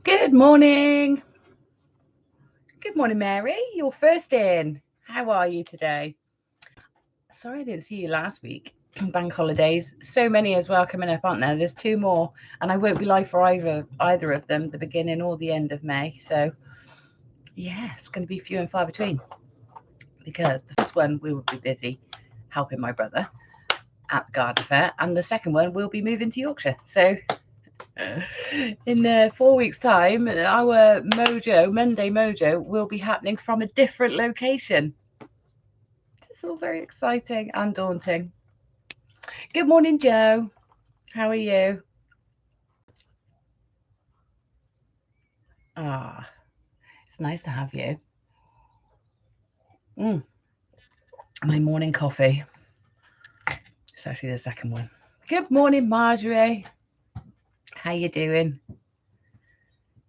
Good morning. Good morning, Mary. You're first in. How are you today? Sorry I didn't see you last week. Bank holidays. So many as well coming up, aren't there? There's 2 more, and I won't be live for either of them, the beginning or the end of May. So, yeah, it's going to be few and far between because the first one we will be busy helping my brother at the garden fair, and the second one we'll be moving to Yorkshire. So, in 4 weeks' time, our Monday Mojo, will be happening from a different location. It's all very exciting and daunting. Good morning, Joe. How are you? Ah, it's nice to have you. My morning coffee. It's actually the second one. Good morning, Marjorie. How you doing?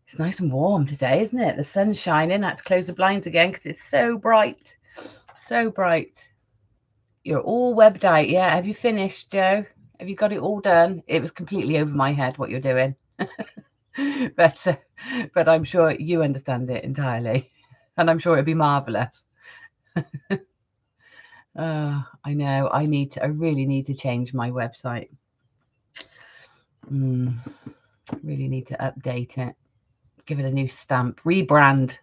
It's nice and warm today, isn't it? The sun's shining. I had to close the blinds again because it's so bright. So bright. You're all webbed out, yeah? Have you finished, Joe? Have you got it all done? It was completely over my head what you're doing. but I'm sure you understand it entirely. And I'm sure it'd be marvellous. I know. I really need to change my website. Really need to update it. Give it a new stamp. Rebrand.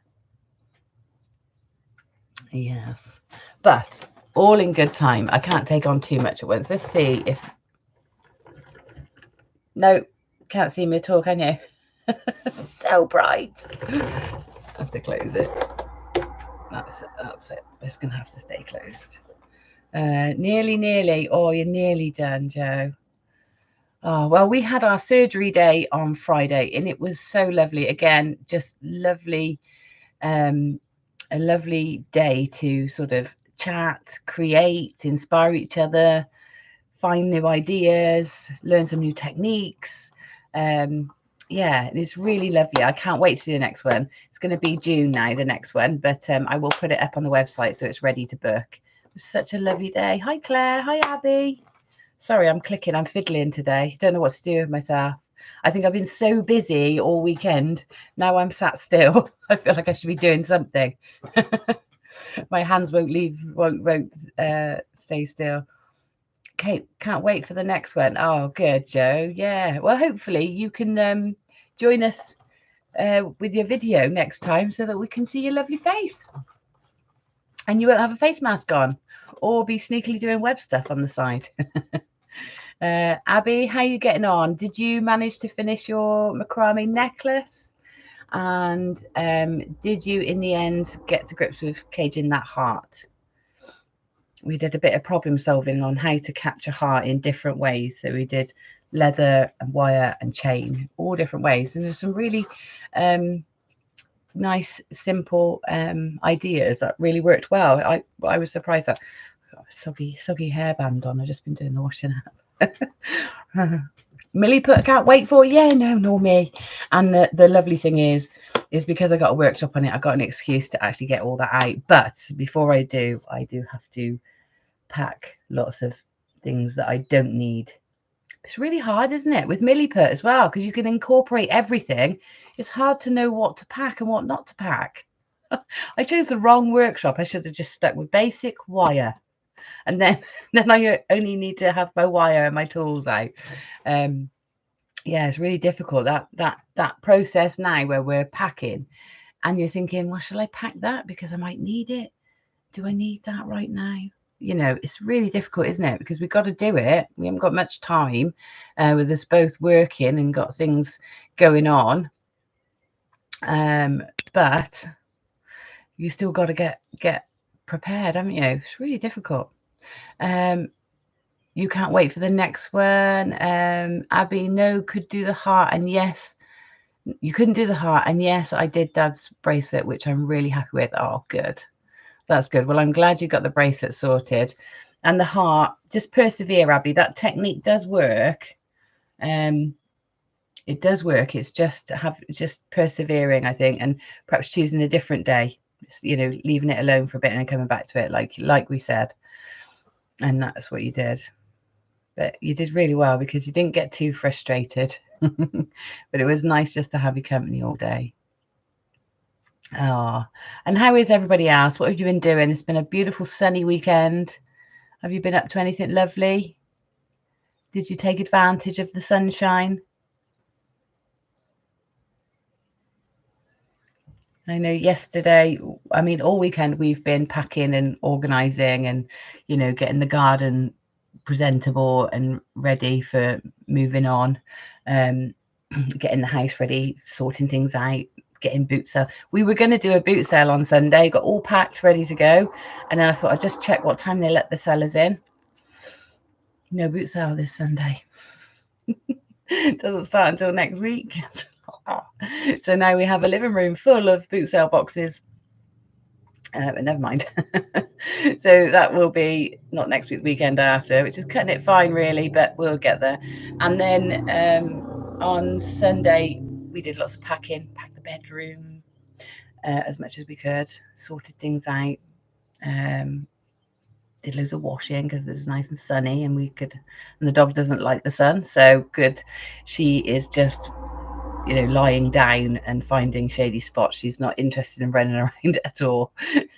Yes. But all in good time. I can't take on too much at once. Let's see if... No, can't see me at all, can you? So bright. I have to close it. That's it. It's going to have to stay closed. Nearly. Oh, you're nearly done, Joe. Oh, well, we had our surgery day on Friday, and it was so lovely. Again, just lovely, a lovely day to sort of chat, create, inspire each other, find new ideas, learn some new techniques. Yeah, it's really lovely. I can't wait to do the next one. It's going to be June now, the next one, but I will put it up on the website so it's ready to book. It was such a lovely day. Hi, Claire. Hi, Abby. Sorry, I'm fiddling today. Don't know what to do with myself. I think I've been so busy all weekend. Now I'm sat still. I feel like I should be doing something. My hands won't stay still. Kate, can't wait for the next one. Oh, good, Joe. Yeah. Well, hopefully you can join us with your video next time so that we can see your lovely face. And you won't have a face mask on or be sneakily doing web stuff on the side. Abby, how are you getting on? Did you manage to finish your macrame necklace? And did you, in the end, get to grips with caging that heart? We did a bit of problem solving on how to catch a heart in different ways. So we did leather and wire and chain, all different ways. And there's some really nice, simple ideas that really worked well. I was surprised that I've got a soggy hairband on. I've just been doing the washing up. Millie put, can't wait for, yeah, no, nor me. And the lovely thing is because I got a workshop on it, I got an excuse to actually get all that out. But before I do have to pack lots of things that I don't need. It's really hard, isn't it, with Milliput as well, because you can incorporate everything. It's hard to know what to pack and what not to pack. I chose the wrong workshop. I should have just stuck with basic wire, and then I only need to have my wire and my tools out. Yeah, it's really difficult, that process now where we're packing and you're thinking, well, shall I pack that because I might need it? Do I need that right now? You know, it's really difficult, isn't it? Because we've got to do it. We haven't got much time with us both working and got things going on. But you still got to get prepared, haven't you? It's really difficult. You can't wait for the next one. Abby, no, could do the heart. And yes, you couldn't do the heart. And yes, I did Dad's bracelet, which I'm really happy with. Oh, good. That's good. Well, I'm glad you got the bracelet sorted. And the heart, just persevere, Abby. That technique does work. It does work. It's just persevering, I think, and perhaps choosing a different day. Just, you know, leaving it alone for a bit and then coming back to it, like we said. And that's what you did. But you did really well because you didn't get too frustrated. But it was nice just to have your company all day. Oh, and how is everybody else? What have you been doing? It's been a beautiful sunny weekend. Have you been up to anything lovely? Did you take advantage of the sunshine? I know yesterday, I mean, all weekend we've been packing and organising and, you know, getting the garden presentable and ready for moving on, getting the house ready, sorting things out, getting boot sale. We were going to do a boot sale on Sunday, got all packed, ready to go. And then I thought I'd just check what time they let the sellers in. No boot sale this Sunday. Doesn't start until next week. So now we have a living room full of boot sale boxes. But never mind. So that will be not next week, weekend after, which is cutting it fine really, but we'll get there. And then on Sunday we did lots of packing, packed the bedroom as much as we could, sorted things out, did loads of washing because it was nice and sunny and we could, and the dog doesn't like the sun, so good. She is just, you know, lying down and finding shady spots. She's not interested in running around at all.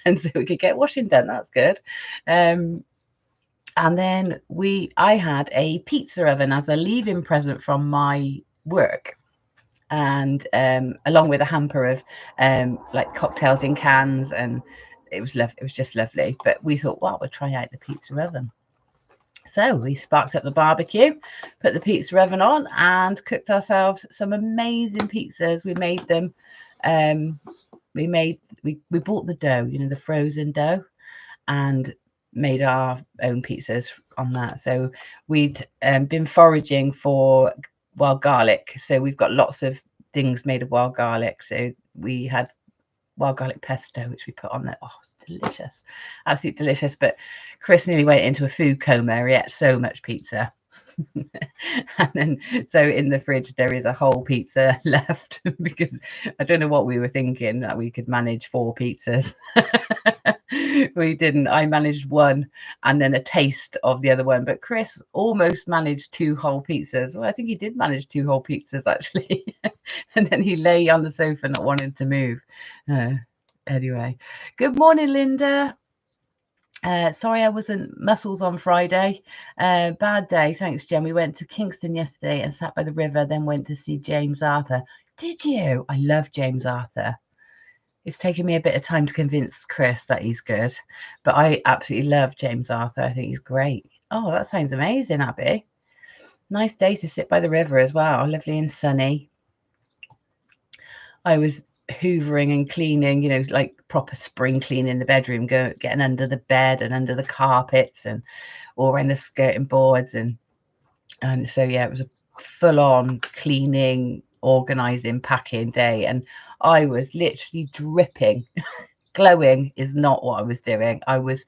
And so we could get washing done. That's good. And then I had a pizza oven as a leave-in present from my work. And along with a hamper of like cocktails in cans, and it was just lovely. But we thought, well, we'll try out the pizza oven. So we sparked up the barbecue, put the pizza oven on, and cooked ourselves some amazing pizzas. We made them. We bought the dough, you know, the frozen dough, and made our own pizzas on that. So we'd been foraging for wild garlic. So we've got lots of things made of wild garlic. So we had wild garlic pesto, which we put on there. Oh, delicious, absolutely delicious. But Chris nearly went into a food coma. He ate so much pizza. And then so in the fridge there is a whole pizza left because I don't know what we were thinking, that we could manage 4 pizzas. We didn't. I managed one and then a taste of the other one, but Chris almost managed 2 whole pizzas. Well, I think he did manage 2 whole pizzas actually. And then he lay on the sofa not wanting to move. Anyway, good morning, Linda. Sorry I wasn't muscles on Friday. Bad day. Thanks, Jen. We went to Kingston yesterday and sat by the river, then went to see James Arthur. Did you? I love James Arthur. It's taken me a bit of time to convince Chris that he's good, but I absolutely love James Arthur. I think he's great. Oh, that sounds amazing, Abby. Nice day to sit by the river as well. Lovely and sunny. I was hoovering and cleaning, you know, like proper spring cleaning the bedroom, getting under the bed and under the carpets and all around the skirting boards, and so yeah, it was a full-on cleaning, organizing, packing day, and I was literally dripping. Glowing is not what I was doing. I was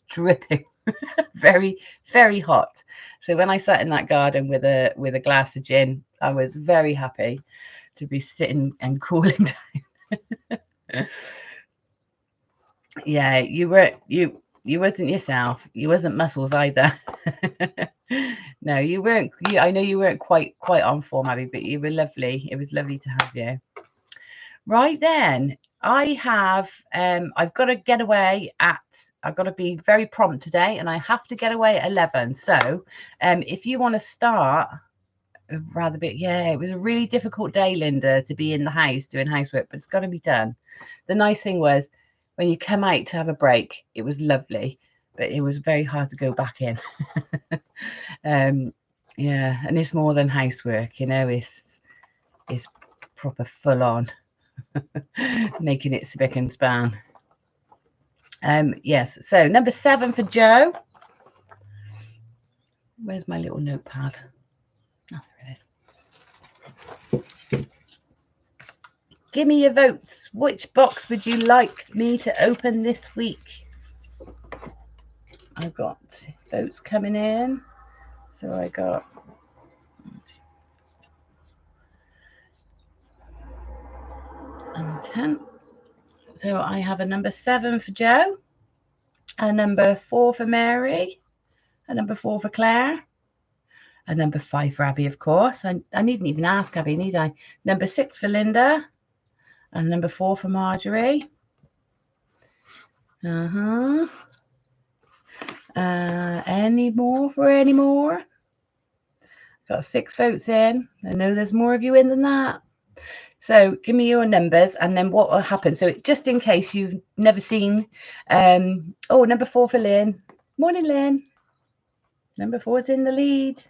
dripping. Very, very hot. So when I sat in that garden with a glass of gin, I was very happy to be sitting and cooling down. Yeah, you wasn't yourself. You wasn't muscles either. No, you weren't. I know you weren't quite on form, Abby, but you were lovely. It was lovely to have you. Right then, I have. I've got to get away at. I've got to be very prompt today, and I have to get away at 11. So, if you want to start, rather bit. Yeah, it was a really difficult day, Linda, to be in the house doing housework, but it's got to be done. The nice thing was, when you come out to have a break, it was lovely, but it was very hard to go back in. Yeah, and it's more than housework, you know, it's proper full on, making it spick and span. Yes, so number 7 for Joe. Where's my little notepad? Oh, there it is. Give me your votes. Which box would you like me to open this week? I've got votes coming in. So I got 10. So I have a number 7 for Joe, a number 4 for Mary, a number 4 for Claire, A number 5 for Abby, of course. I needn't even ask Abby, need I? Number 6 for Linda. And number 4 for Marjorie. Any more for any more? Got 6 votes in. I know there's more of you in than that. So give me your numbers and then what will happen. So just in case you've never seen, oh, number 4 for Lynn. Morning, Lynn. Number 4 is in the lead.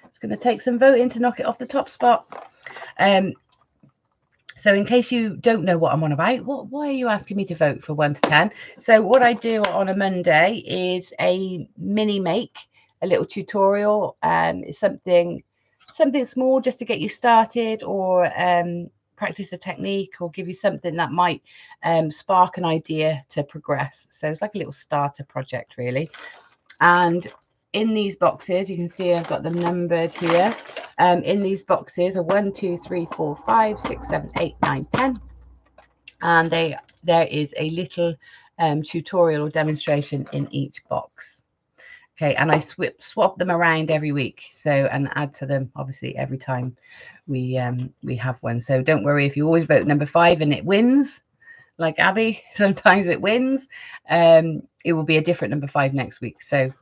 It's going to take some voting to knock it off the top spot. So in case you don't know what I'm on about, why are you asking me to vote for 1 to 10? So what I do on a Monday is a mini make, a little tutorial. It's something small just to get you started, or practice a technique, or give you something that might spark an idea to progress. So it's like a little starter project, really. And in these boxes, you can see I've got them numbered here. In these boxes are 1, 2, 3, 4, 5, 6, 7, 8, 9, 10. And there is a little tutorial or demonstration in each box. Okay, and I swap them around every week, so, and add to them obviously every time we have one. So don't worry if you always vote number 5 and it wins, like Abby, sometimes it wins. It will be a different number 5 next week. So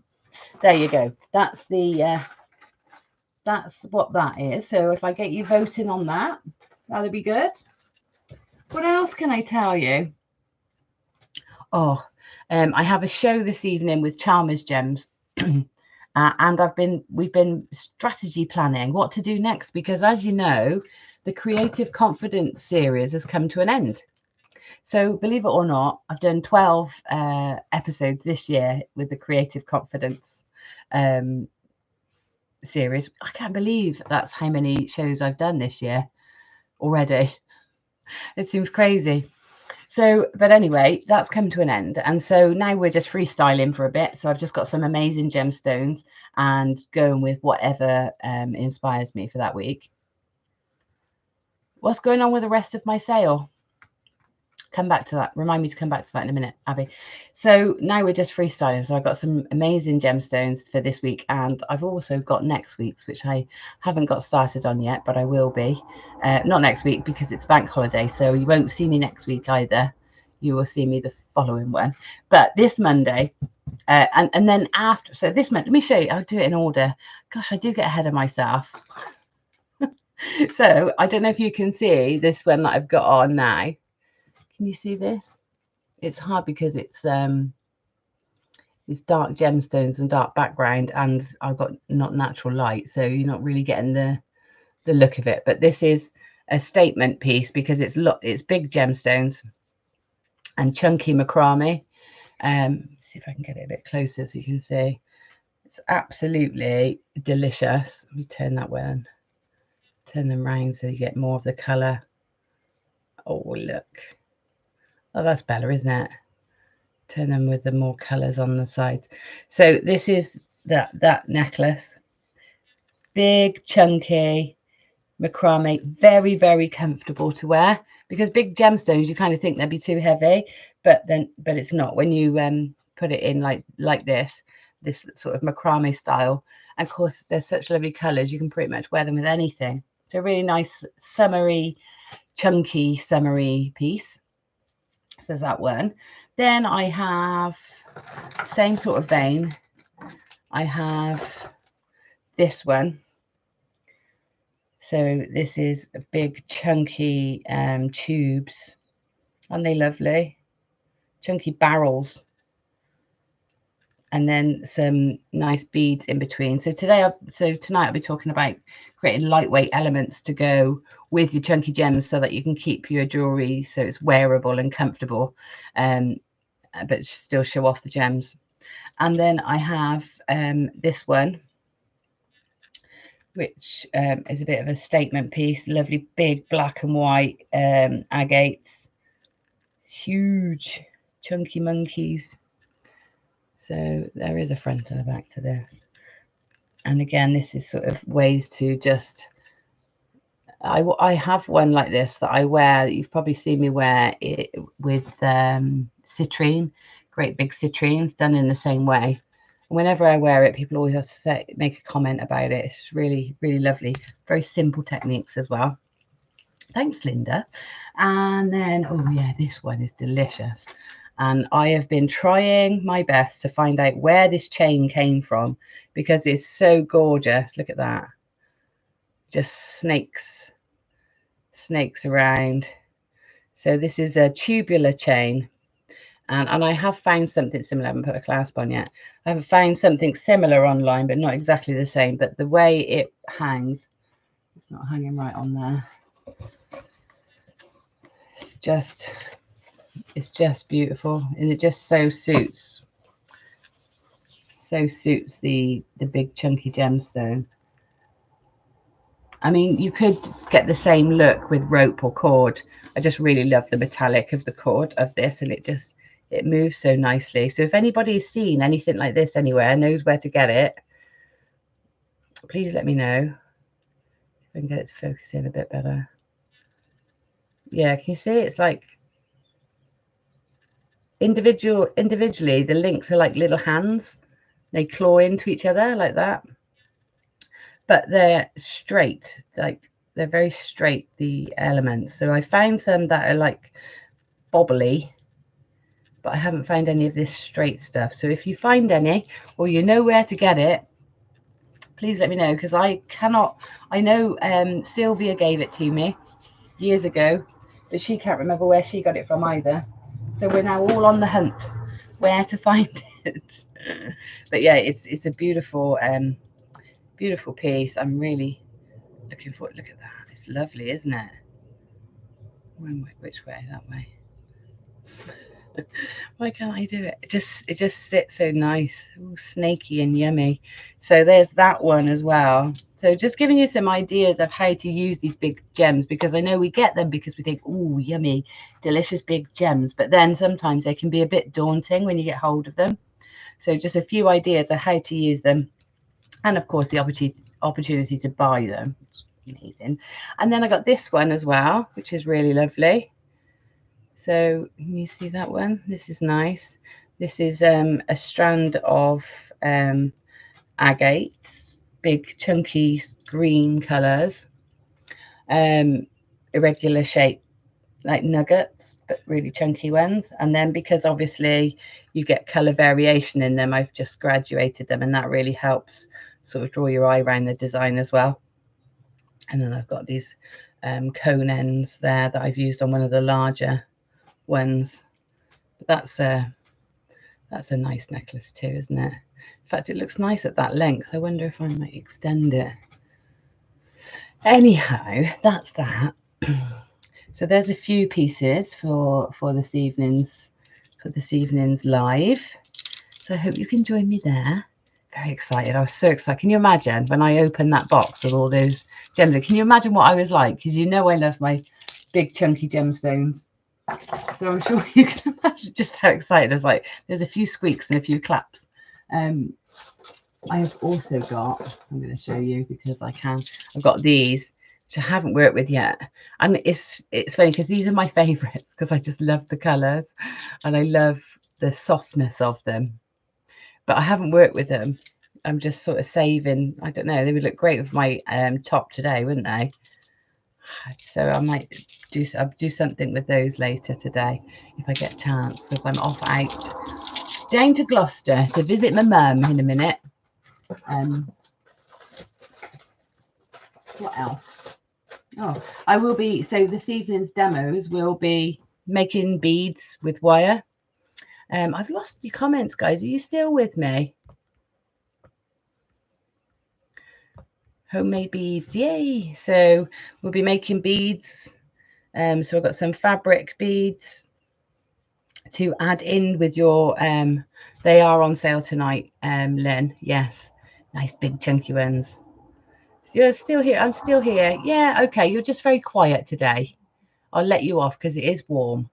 there you go. That's the that's what that is. So if I get you voting on that, that'll be good. What else can I tell you? Oh, I have a show this evening with Chalmers Gems. And we've been strategy planning what to do next, because as you know, the Creative Confidence series has come to an end. So believe it or not, I've done 12 episodes this year with the Creative Confidence series. I can't believe that's how many shows I've done this year already. It seems crazy. So, but anyway, that's come to an end. And so now we're just freestyling for a bit. So I've just got some amazing gemstones and going with whatever inspires me for that week. What's going on with the rest of my sale? Come back to that. Remind me to come back to that in a minute, Abby. So now we're just freestyling. So I've got some amazing gemstones for this week, and I've also got next week's, which I haven't got started on yet, but I will be. Not next week because it's bank holiday, so you won't see me next week either. You will see me the following one. But this Monday, and then after, so this Monday, let me show you. I'll do it in order. Gosh, I do get ahead of myself. So I don't know if you can see this one that I've got on now. Can you see this? It's hard because it's dark gemstones and dark background, and I've got not natural light, so you're not really getting the look of it. But this is a statement piece because it's big gemstones and chunky macrame. See if I can get it a bit closer so you can see. It's absolutely delicious. Let me turn that one. Turn them round so you get more of the colour. Oh, look. Oh, that's better, isn't it? Turn them with the more colours on the sides. So this is that necklace. Big, chunky macrame. Very, very comfortable to wear, because big gemstones, you kind of think they'd be too heavy, but it's not. When you put it in like this sort of macrame style, and of course they're such lovely colours, you can pretty much wear them with anything. It's a really nice summery, chunky summery piece. So there's that one. Then I have, same sort of vein, I have this one. So this is a big chunky tubes. Aren't they lovely? Chunky barrels. And then some nice beads in between. So tonight I'll be talking about creating lightweight elements to go with your chunky gems, so that you can keep your jewelry so it's wearable and comfortable, but still show off the gems. And then I have this one, which is a bit of a statement piece. Lovely big black and white agates, huge chunky monkeys. So there is a front and a back to this. And again, this is sort of ways to just, I have one like this that I wear, that you've probably seen me wear it with citrine, great big citrines done in the same way. Whenever I wear it, people always have to say, make a comment about it. It's really, really lovely. Very simple techniques as well. Thanks, Linda. And then, oh yeah, this one is delicious. And I have been trying my best to find out where this chain came from because it's so gorgeous. Look at that. Just snakes around. So this is a tubular chain. And I have found something similar. I haven't put a clasp on yet. I have found something similar online, but not exactly the same. But the way it hangs, it's not hanging right on there. It's just beautiful, and it just so suits the big chunky gemstone. I mean, you could get the same look with rope or cord. I just really love the metallic of the cord of this, and it moves so nicely. So if anybody's seen anything like this anywhere, knows where to get it, please let me know. If I can get it to focus in a bit better. Yeah, can you see? It's like individually, the links are like little hands. They claw into each other like that. But they're straight, like they're very straight, the elements. So I found some that are like bobbly, but I haven't found any of this straight stuff. So if you find any, or you know where to get it, please let me know, because I know Sylvia gave it to me years ago, but she can't remember where she got it from either. So we're now all on the hunt where to find it. But yeah, it's a beautiful beautiful piece. I'm really looking for it. Look at that. It's lovely, isn't it? Which way? That way. Why can't I do it? It just sits so nice. All snaky and yummy. So there's that one as well. So just giving you some ideas of how to use these big gems, because I know we get them because we think, oh, yummy, delicious big gems. But then sometimes they can be a bit daunting when you get hold of them. So just a few ideas of how to use them. And of course, the opportunity to buy them. Amazing. And then I got this one as well, which is really lovely. So can you see that one? This is nice. This is a strand of agates, big chunky green colours, irregular shape like nuggets, but really chunky ones. And then because obviously you get colour variation in them, I've just graduated them, and that really helps sort of draw your eye around the design as well. And then I've got these cone ends there that I've used on one of the larger ones. But that's a nice necklace too, isn't it? In fact, it looks nice at that length. I wonder if I might extend it. Anyhow, that's that. So there's a few pieces for this evening's live. So I hope you can join me there. Very excited. I was so excited. Can you imagine when I opened that box with all those gems? Can you imagine what I was like? Because you know I love my big chunky gemstones. So I'm sure you can imagine just how excited I was. Like, there's a few squeaks and a few claps. I have also got, I'm going to show you because I can, I've got these, which I haven't worked with yet. And it's funny because these are my favourites because I just love the colours and I love the softness of them. But I haven't worked with them. I'm just sort of saving, I don't know, they would look great with my top today, wouldn't they? So I might do something with those later today if I get a chance, because I'm off out down to Gloucester to visit my mum in a minute. What else? Oh, I will be, so this evening's demos will be making beads with wire. I've lost your comments, guys. Are you still with me? Homemade beads, yay! So we'll be making beads. So I've got some fabric beads to add in with your they are on sale tonight, Lynn. Yes, nice big chunky ones. So you're still here? I'm still here. Yeah, okay. You're just very quiet today. I'll let you off because it is warm.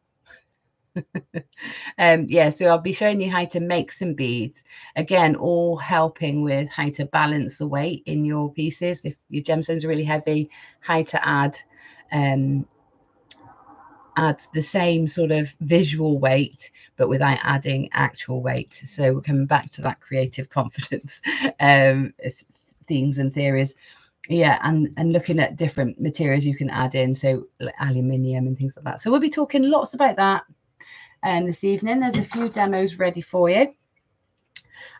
Yeah, so I'll be showing you how to make some beads, again, all helping with how to balance the weight in your pieces. If your gemstones are really heavy, how to add add the same sort of visual weight, but without adding actual weight. So we're coming back to that creative confidence themes and theories. Yeah, and looking at different materials you can add in, so like aluminium and things like that. So we'll be talking lots about that this evening. There's a few demos ready for you.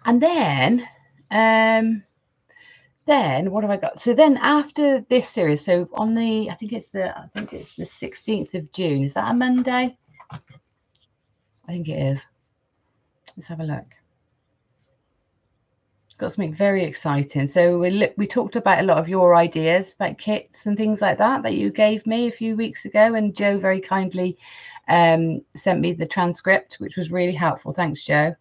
And then what have I got? So then after this series, so on the, I think it's the 16th of June. Is that a Monday? I think it is. Let's have a look. Got something very exciting. So we talked about a lot of your ideas about kits and things like that you gave me a few weeks ago, and Joe very kindly sent me the transcript, which was really helpful. Thanks, Joe.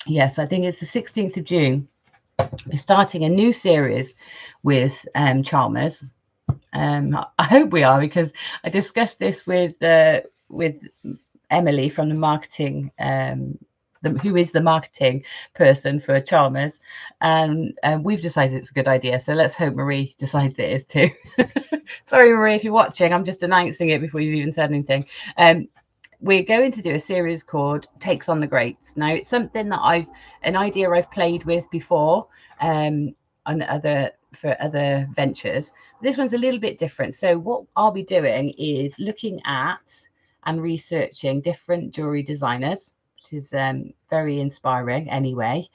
Yes, I think it's the 16th of June. We're starting a new series with Chalmers. I hope we are, because I discussed this with Emily from the marketing, who is the marketing person for Chalmers, and we've decided it's a good idea. So let's hope Marie decides it is too. Sorry, Marie, if you're watching, I'm just announcing it before you've even said anything. We're going to do a series called Takes on the Greats. Now, it's something that an idea I've played with before for other ventures. This one's a little bit different. So what I'll be doing is looking at and researching different jewelry designers, which is very inspiring anyway.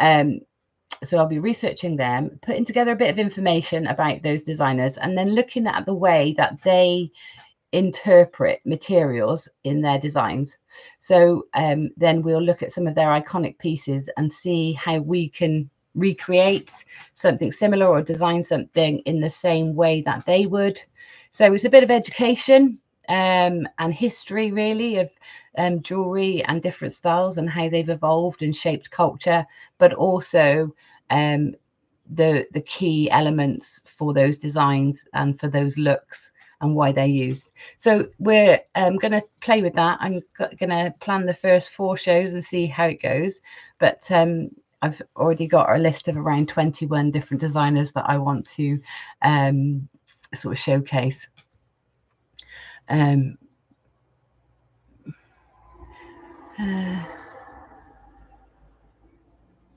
So I'll be researching them, putting together a bit of information about those designers, and then looking at the way that they interpret materials in their designs. So then we'll look at some of their iconic pieces and see how we can recreate something similar or design something in the same way that they would. So it's a bit of education and history, really, of jewelry and different styles and how they've evolved and shaped culture, but also the key elements for those designs and for those looks and why they're used. So we're going to play with that. I'm going to plan the first 4 shows and see how it goes. But I've already got a list of around 21 different designers that I want to sort of showcase.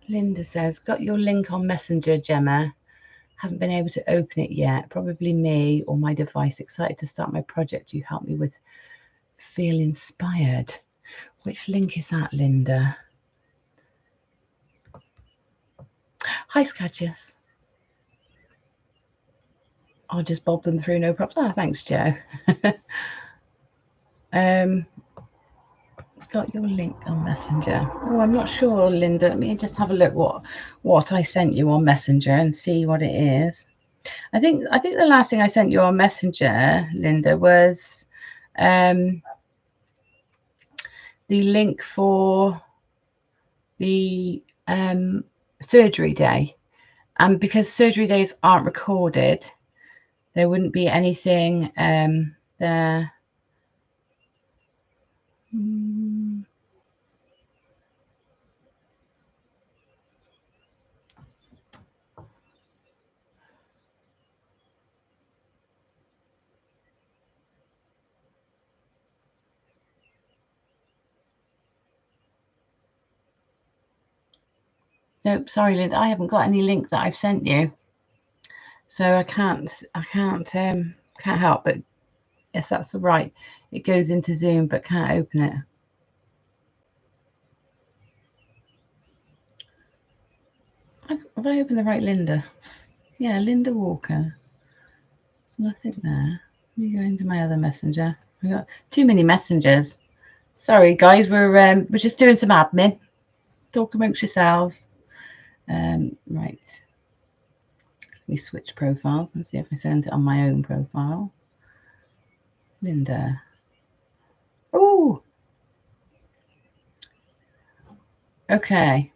Linda says, got your link on Messenger, Gemma. Haven't been able to open it yet. Probably me or my device. Excited to start my project. You help me with feel inspired. Which link is that, Linda? Hi, Skadges. I'll just bob them through, no problem. Oh, thanks, Joe. Got your link on Messenger. Oh, I'm not sure, Linda. Let me just have a look what I sent you on Messenger and see what it is. I think the last thing I sent you on Messenger, Linda, was the link for the surgery day. And because surgery days aren't recorded, there wouldn't be anything there. Nope, sorry, Linda, I haven't got any link that I've sent you, so I can't help. But yes, that's right. It goes into Zoom, but can't open it. Have I opened the right Linda? Yeah, Linda Walker. Nothing there. Let me go into my other messenger. We got too many messengers. Sorry, guys. We're just doing some admin. Talk amongst yourselves. Right. Let me switch profiles and see if I send it on my own profile. Linda. Oh. Okay.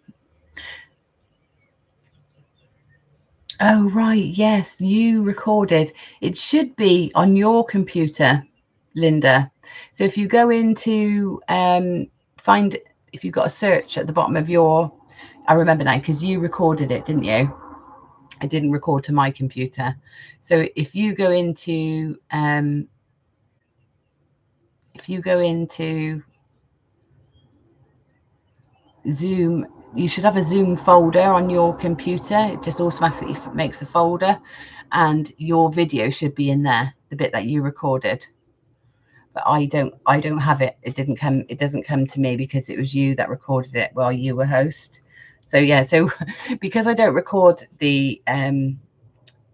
Oh, right. Yes, you recorded. It should be on your computer, Linda. So if you go into if you've got a search at the bottom of your, I remember now because you recorded it, didn't you? I didn't record to my computer. So if you go into Zoom, you should have a Zoom folder on your computer. It just automatically makes a folder, and your video should be in there, the bit that you recorded. But I don't have it. It doesn't come to me because it was you that recorded it while you were host. So yeah, so because I don't record the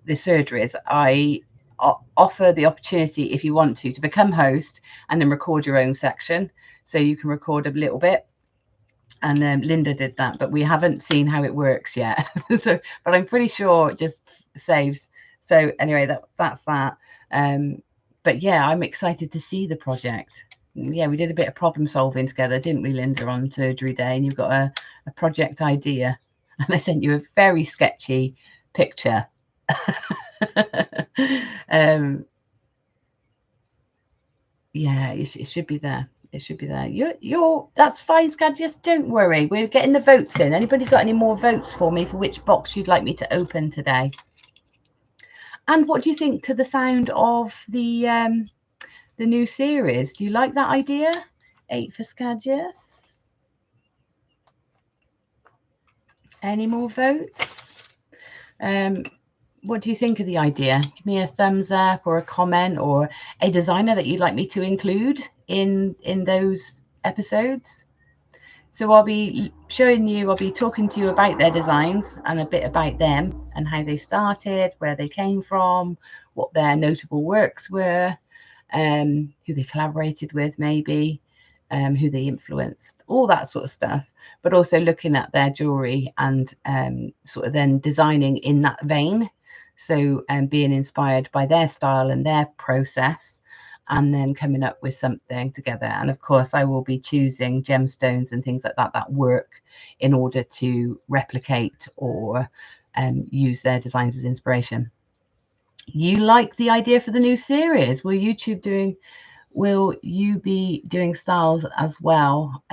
surgeries, I offer the opportunity, if you want to become host and then record your own section. So you can record a little bit. And Linda did that, but we haven't seen how it works yet. So, but I'm pretty sure it just saves. So anyway, that's that. But yeah, I'm excited to see the project. Yeah, we did a bit of problem solving together, didn't we, Linda, on surgery day? And you've got a project idea, and I sent you a very sketchy picture. Yeah, it should be there. It should be there. That's fine, Scad. Just don't worry. We're getting the votes in. Anybody got any more votes for me for which box you'd like me to open today? And what do you think to the sound of the new series? Do you like that idea? 8 for Scad, yes. Any more votes? What do you think of the idea? Give me a thumbs up or a comment, or a designer that you'd like me to include in those episodes. So I'll be talking to you about their designs and a bit about them and how they started, where they came from, what their notable works were, who they collaborated with maybe, who they influenced, all that sort of stuff, but also looking at their jewellery and sort of then designing in that vein. So being inspired by their style and their process, and then coming up with something together. And of course, I will be choosing gemstones and things like that work in order to replicate or use their designs as inspiration. You like the idea for the new series? Will you be doing styles as well?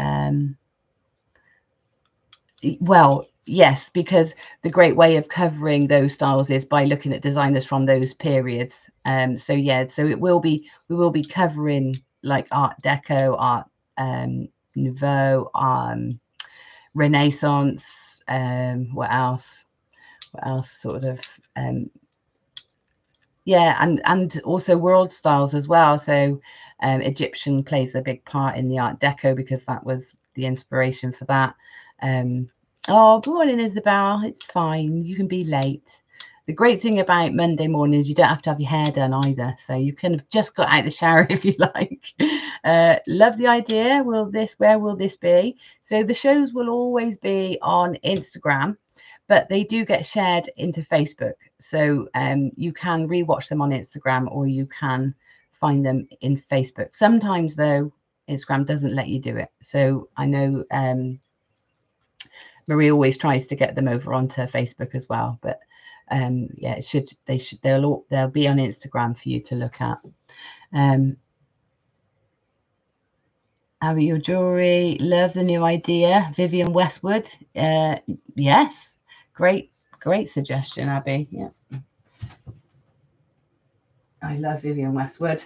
Well, yes, because the great way of covering those styles is by looking at designers from those periods. So yeah, so we will be covering like Art Deco, Art Nouveau, Renaissance. What else sort of yeah, and also world styles as well. So Egyptian plays a big part in the Art Deco because that was the inspiration for that. Oh, good morning, Isabel. It's fine. You can be late. The great thing about Monday morning is you don't have to have your hair done either. So you can have just got out the shower if you like. Love the idea. Where will this be? So the shows will always be on Instagram, but they do get shared into Facebook. So you can rewatch them on Instagram, or you can find them in Facebook. Sometimes though, Instagram doesn't let you do it. So I know Marie always tries to get them over onto Facebook as well, but yeah, they'll be on Instagram for you to look at. How are your jewelry? Love the new idea, Vivian Westwood. Yes, great suggestion, Abby. Yeah, I love Vivian Westwood.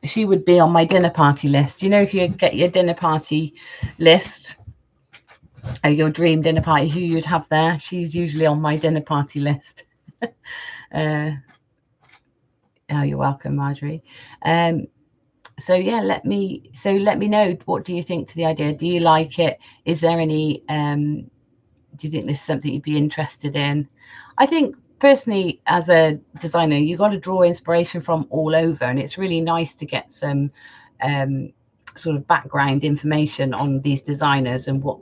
She would be on my dinner party list. You know, if you get your dinner party list, your dream dinner party, who you'd have there, she's usually on my dinner party list. Oh, you're welcome, Marjorie. So yeah, let me know, what do you think to the idea? Do you like it? Is there any do you think this is something you'd be interested in? I think personally, as a designer, you've got to draw inspiration from all over, and it's really nice to get some sort of background information on these designers. And what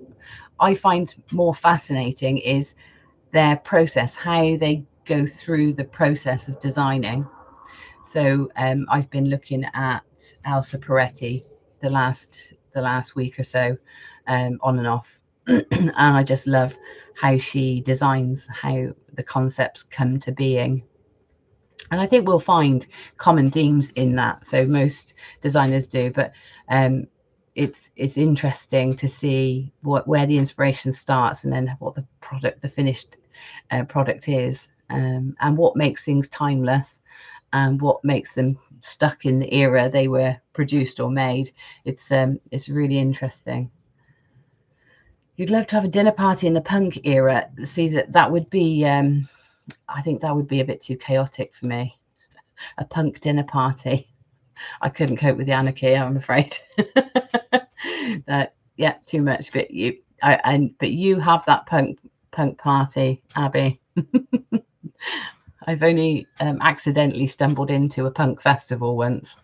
I find more fascinating is their process, how they go through the process of designing. So I've been looking at Elsa Peretti the last week or so, on and off. And I just love how she designs, how the concepts come to being. And I think we'll find common themes in that. So most designers do, but it's interesting to see where the inspiration starts and then what the finished product is, and what makes things timeless and what makes them stuck in the era they were produced or made. It's really interesting. You'd love to have a dinner party in the punk era. See, that would be I think that would be a bit too chaotic for me. A punk dinner party. I couldn't cope with the anarchy, I'm afraid. Yeah, too much. But you have that punk party, Abby. I've only accidentally stumbled into a punk festival once.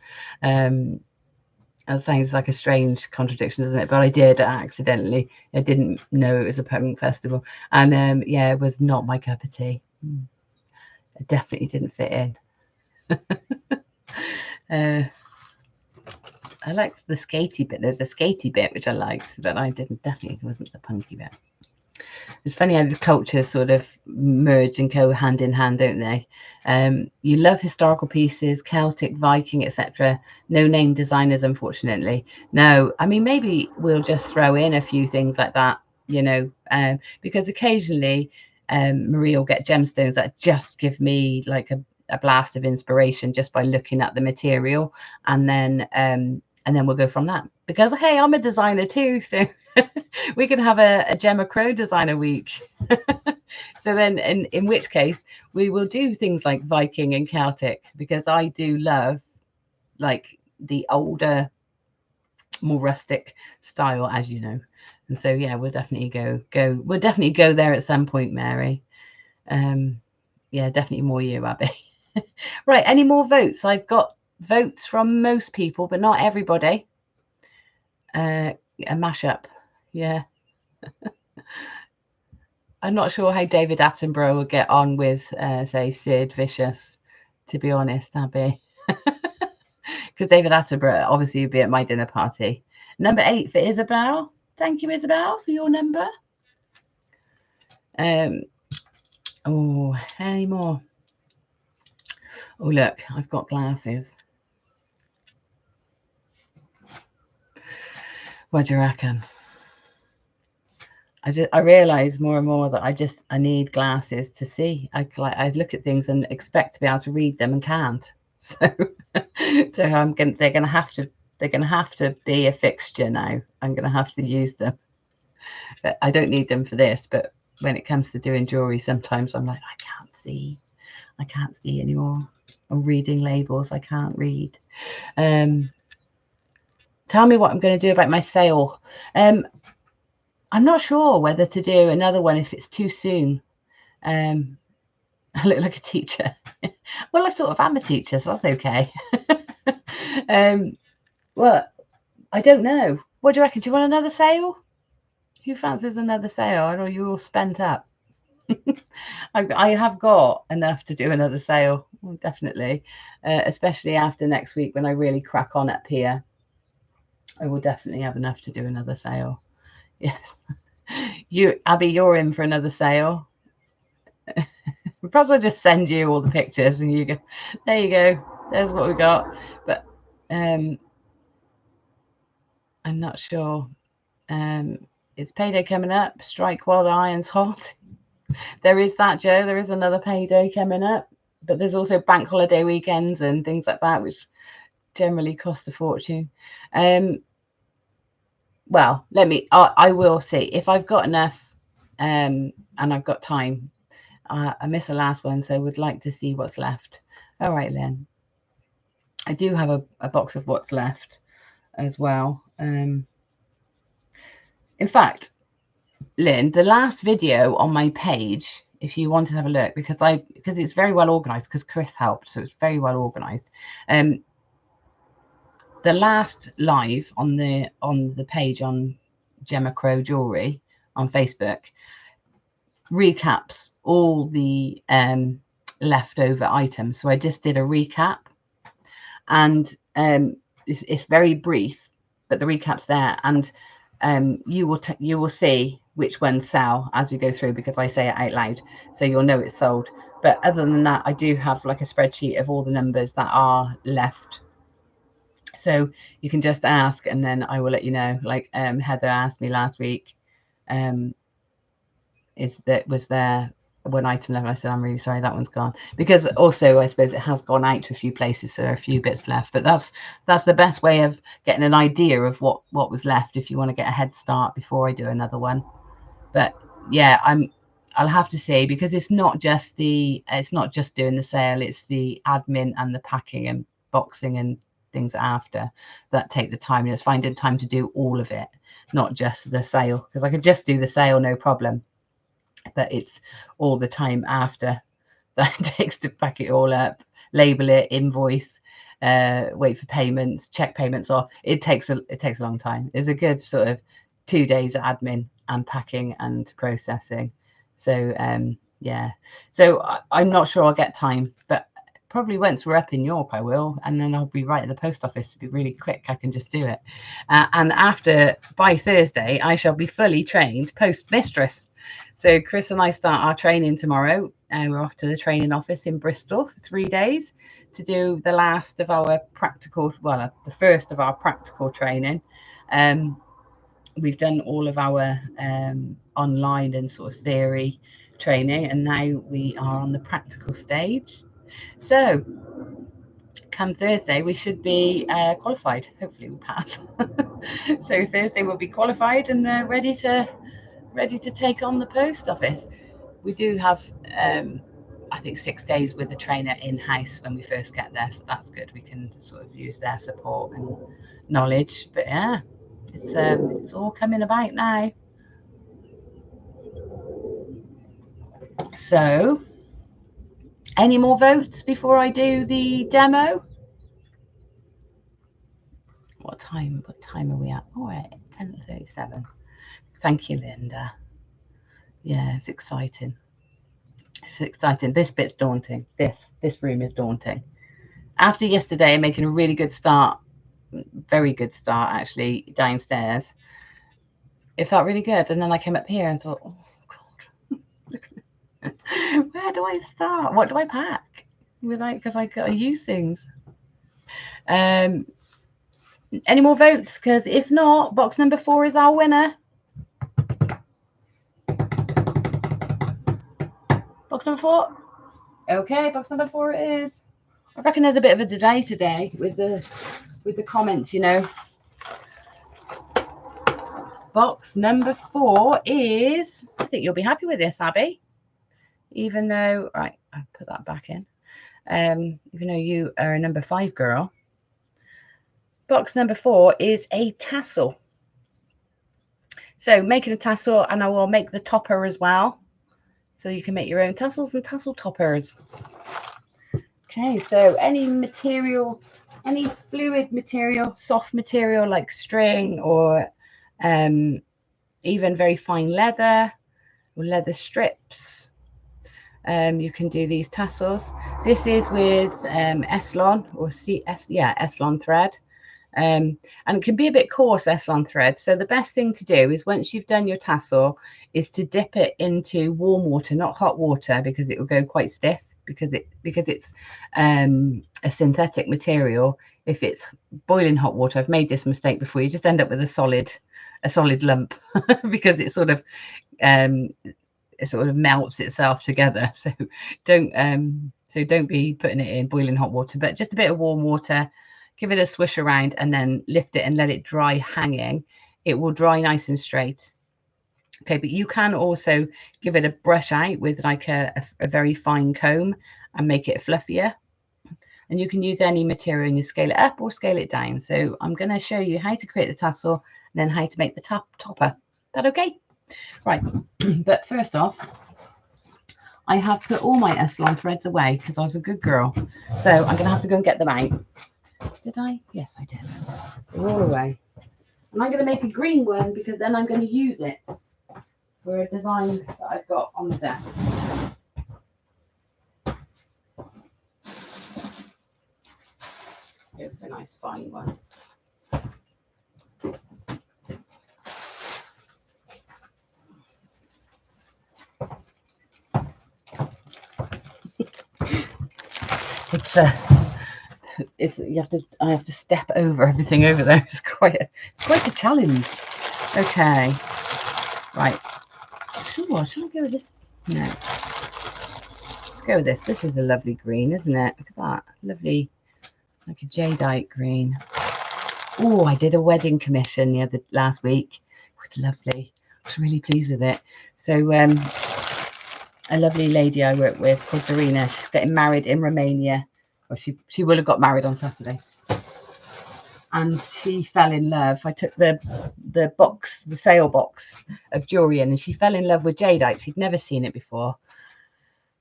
That sounds like a strange contradiction, doesn't it? But I did accidentally. I didn't know it was a punk festival, and yeah, it was not my cup of tea. It definitely didn't fit in. I liked the skatey bit. There's a skatey bit which I liked, but I definitely wasn't the punky bit. It's funny how the cultures sort of merge and go hand in hand, don't they? You love historical pieces, Celtic, Viking, etc. No name designers, unfortunately. No, I mean, maybe we'll just throw in a few things like that, you know, because occasionally Marie will get gemstones that just give me like a blast of inspiration just by looking at the material, and then we'll go from that. Because hey, I'm a designer too, so we can have a Gemma Crow designer week. So then in which case we will do things like Viking and Celtic, because I do love like the older, more rustic style, as you know. And so yeah, we'll definitely go there at some point, Mary. Yeah, definitely more you, Abby. Right, any more votes? I've got votes from most people, but not everybody. A mashup, yeah. I'm not sure how David Attenborough would get on with, say, Sid Vicious, to be honest, Abby. Because David Attenborough obviously would be at my dinner party. Number 8 for Isabel. Thank you, Isabel, for your number. Oh, any more? Oh, look, I've got glasses. What do you reckon? I realize more and more that I need glasses to see. I look at things and expect to be able to read them and can't. So they're gonna have to be a fixture now. I'm gonna have to use them. But I don't need them for this, but when it comes to doing jewelry, sometimes I'm like, I can't see anymore. Or reading labels, I can't read. Tell me what I'm going to do about my sale. I'm not sure whether to do another one if it's too soon. I look like a teacher. Well, I sort of am a teacher, so that's okay. Well, I don't know. What do you reckon? Do you want another sale? Who fancies another sale? I know you're all spent up. I have got enough to do another sale, definitely, especially after next week when I really crack on up here. I will definitely have enough to do another sale. Yes. Abby, you're in for another sale. Perhaps I'll just send you all the pictures and you go, there you go. There's what we got. But I'm not sure. It's payday coming up. Strike while the iron's hot. There is that, Joe. There is another payday coming up. But there's also bank holiday weekends and things like that, which generally cost a fortune. Well, I will see if I've got enough and I've got time. I missed the last one, so I would like to see what's left. All right, Lynn. I do have a box of what's left as well. In fact, Lynn, the last video on my page, if you want to have a look, because it's very well organized, because Chris helped, so it's very well organized. The last live on the page on Gemma Crow Jewellery on Facebook recaps all the leftover items. So I just did a recap, and it's very brief, but the recap's there, and you will see which ones sell as you go through, because I say it out loud, so you'll know it's sold. But other than that, I do have like a spreadsheet of all the numbers that are left So you can just ask, and then I will let you know. Like Heather asked me last week, was there one item left? I said, I'm really sorry, that one's gone. Because also, I suppose it has gone out to a few places, so there are a few bits left. But that's the best way of getting an idea of what was left if you want to get a head start before I do another one. But yeah, I'll have to say, because it's not just doing the sale, it's the admin and the packing and boxing and things after that take the time, and it's finding time to do all of it, not just the sale, because I could just do the sale, no problem, but it's all the time after that it takes to pack it all up, label it, invoice, wait for payments, check payments off. It takes a long time. It's a good sort of 2 days of admin and packing and processing. So yeah, so I'm not sure I'll get time, but probably once we're up in York I will, and then I'll be right at the post office to be really quick. I can just do it, and by Thursday I shall be fully trained post mistress. So Chris and I start our training tomorrow, and we're off to the training office in Bristol for 3 days to do the last of our practical, well, the first of our practical training. We've done all of our online and sort of theory training, and now we are on the practical stage. So come Thursday, we should be qualified. Hopefully we pass. So Thursday we'll be qualified and ready to take on the post office. We do have, I think, 6 days with a trainer in-house when we first get there, so that's good. We can sort of use their support and knowledge. But yeah, it's all coming about now. So, any more votes before I do the demo? What time are we at? All right, 10:37. Thank you, Linda. Yeah, it's exciting. It's exciting. This bit's daunting. This room is daunting. After yesterday, making a really good start, very good start actually, downstairs, it felt really good. And then I came up here and thought, oh God, where do I start? What do I pack? Because I got to use things. Any more votes? Because if not, box number 4 is our winner. Box number 4. Okay, box number 4 it is. I reckon there's a bit of a delay today with the comments, you know. Box number 4 is, I think you'll be happy with this, Abby. Even though, right, I'll put that back in. Even though you are a number 5 girl. Box number 4 is a tassel. So making a tassel, and I will make the topper as well. So you can make your own tassels and tassel toppers. Okay, so any material, any fluid material, soft material like string, or even very fine leather or leather strips, you can do these tassels. This is with Eslon or Eslon thread. And it can be a bit coarse Eslon thread. So the best thing to do is, once you've done your tassel, is to dip it into warm water, not hot water, because it will go quite stiff, because it's a synthetic material. If it's boiling hot water, I've made this mistake before, you just end up with a solid lump because it sort of melts itself together. So don't be putting it in boiling hot water, but just a bit of warm water. Give it a swish around and then lift it and let it dry hanging. It will dry nice and straight. Okay, but you can also give it a brush out with like a very fine comb and make it fluffier. And you can use any material and you scale it up or scale it down. So I'm going to show you how to create the tassel and then how to make the topper. Is that okay? Right, but first off, I have put all my Eslon threads away because I was a good girl. So I'm going to have to go and get them out. Did I? Yes, I did. They're all away. And I'm going to make a green one because then I'm going to use it for a design that I've got on the desk. Here's a nice fine one. I have to step over everything over there. It's quite a challenge. Okay, right. Sure, shall I go with this? No. Let's go with this. This is a lovely green, isn't it? Look at that. Lovely, like a jadeite green. Oh, I did a wedding commission last week. It was lovely. I was really pleased with it. So a lovely lady I work with called Dorina, she's getting married in Romania. Well, she will have got married on Saturday. And she fell in love. I took the sale box of jewellery in, and she fell in love with jadeite. She'd never seen it before.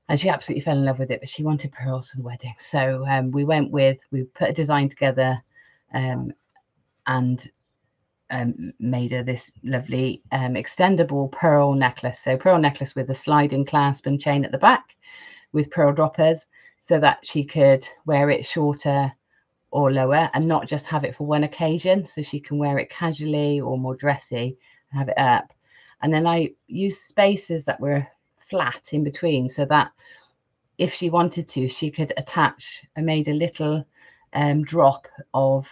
And she absolutely fell in love with it, but she wanted pearls for the wedding. So we put a design together and made her this lovely extendable pearl necklace. So pearl necklace with a sliding clasp and chain at the back with pearl droppers, so that she could wear it shorter or lower and not just have it for one occasion. So she can wear it casually or more dressy and have it up. And then I used spaces that were flat in between, so that if she wanted to, she could attach. I made a little drop of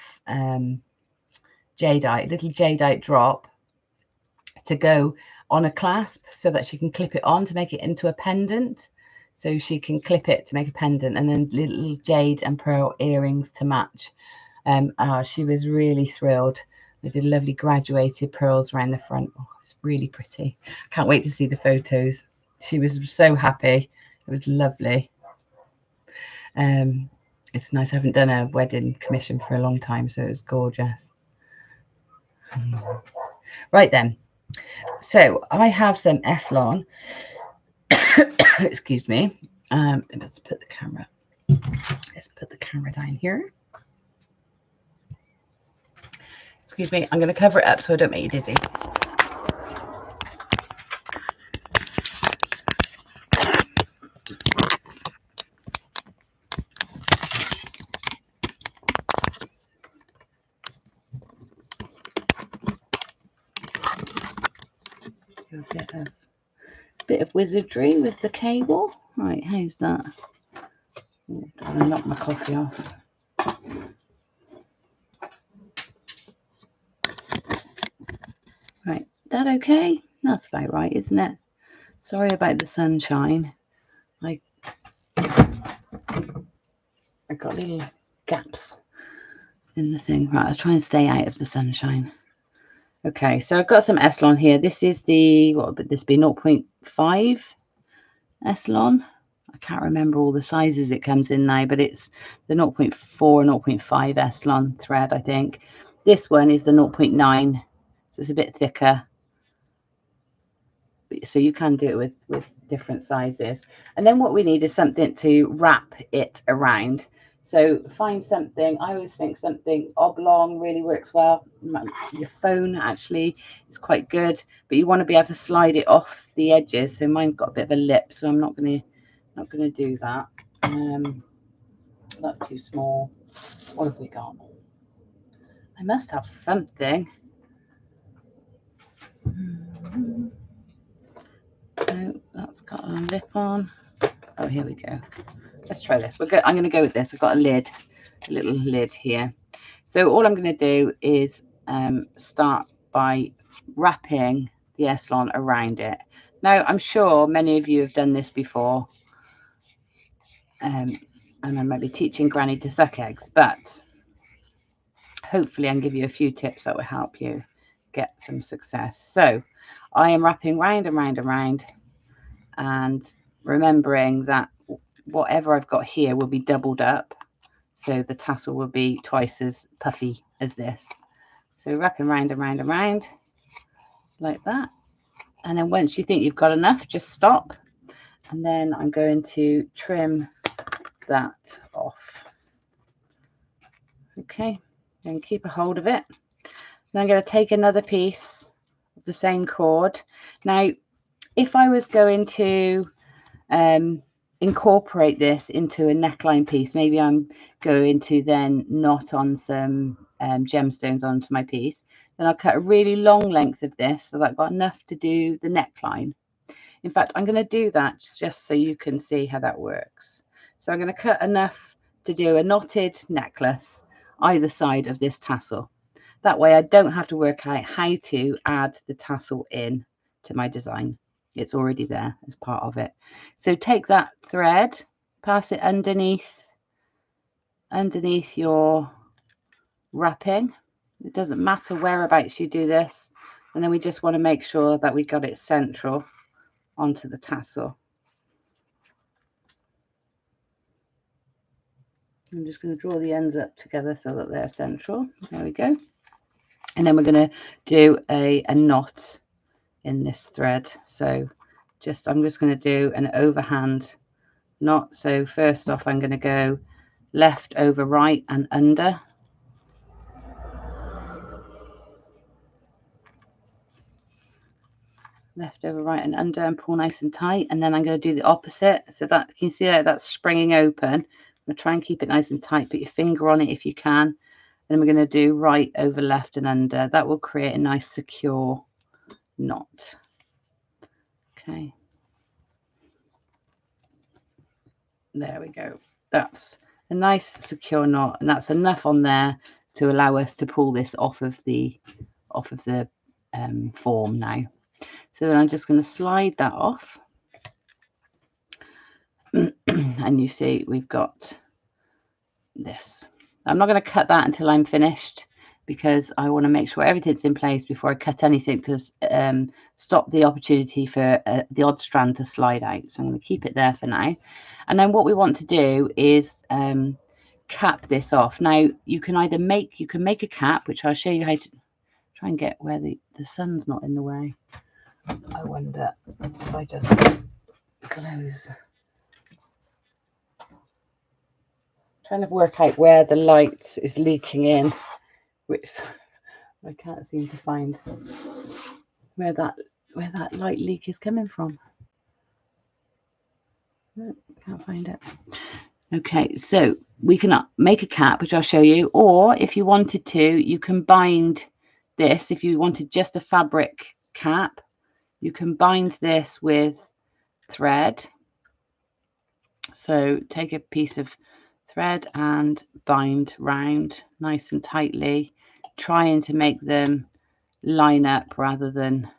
jadeite, little jadeite drop to go on a clasp, so that she can clip it on to make it into a pendant. So she can clip it to make a pendant, and then little jade and pearl earrings to match. She was really thrilled. They did lovely graduated pearls around the front. Oh, it's really pretty. Can't wait to see the photos. She was so happy. It was lovely. It's nice. I haven't done a wedding commission for a long time, so it was gorgeous. Right then. So I have some Eslon. Excuse me. Let's put the camera. Let's put the camera down here. Excuse me. I'm going to cover it up so I don't make you dizzy. A bit of wizardry with the cable. Right, how's that? Oh, I'm gonna knock my coffee off. Right, that okay? That's about right, isn't it? Sorry about the sunshine. I got little gaps in the thing. Right, I'll try and stay out of the sunshine. Okay, so I've got some Eslon here. This is the, what would this be, 0.5 Eslon? I can't remember all the sizes it comes in now, but it's the 0.4, 0.5 Eslon thread, I think. This one is the 0.9, so it's a bit thicker. So you can do it with different sizes. And then what we need is something to wrap it around. So find something, I always think something oblong really works well. Your phone actually is quite good, but you want to be able to slide it off the edges. So mine's got a bit of a lip, so I'm not going to do that. That's too small. What have we got? I must have something. No, that's got a lip on. Oh, here we go. Let's try this. I'm going to go with this. I've got a lid, a little lid here. So all I'm going to do is start by wrapping the Eslon around it. Now, I'm sure many of you have done this before, and I might be teaching Granny to suck eggs, but hopefully I can give you a few tips that will help you get some success. So I am wrapping round and round and round, and remembering that whatever I've got here will be doubled up, so the tassel will be twice as puffy as this. So wrapping round and round and round like that, and then once you think you've got enough, just stop, and then I'm going to trim that off. Okay, then keep a hold of it. Then I'm going to take another piece of the same cord. Now, if I was going to incorporate this into a neckline piece, maybe I'm going to then knot on some gemstones onto my piece, then I'll cut a really long length of this so that I've got enough to do the neckline. In fact, I'm going to do that just so you can see how that works. So I'm going to cut enough to do a knotted necklace either side of this tassel. That way I don't have to work out how to add the tassel in to my design. It's already there as part of it. So take that thread, pass it underneath your wrapping. It doesn't matter whereabouts you do this. And then we just want to make sure that we got it central onto the tassel. I'm just going to draw the ends up together so that they're central. There we go. And then we're going to do a knot in this thread. So I'm just going to do an overhand knot. So first off, I'm going to go left over right and under. Left over right and under, and pull nice and tight. And then I'm going to do the opposite. So that, can you see that that's springing open? I'm going to try and keep it nice and tight. Put your finger on it if you can. Then we're going to do right over left and under. That will create a nice secure knot. Okay. There we go. That's a nice secure knot, and that's enough on there to allow us to pull this off of the form now. So then I'm just going to slide that off. And you see we've got this. I'm not going to cut that until I'm finished, because I want to make sure everything's in place before I cut anything to stop the opportunity for the odd strand to slide out. So I'm going to keep it there for now. And then what we want to do is cap this off. Now you can either make a cap, which I'll show you how to try and get where the sun's not in the way. I wonder if I just close. Trying to work out where the light is leaking in, which I can't seem to find where that light leak is coming from. Can't find it. Okay, so we can make a cap, which I'll show you, or if you wanted to, you can bind this. If you wanted just a fabric cap, you can bind this with thread. So take a piece of thread and bind round nice and tightly, trying to make them line up rather than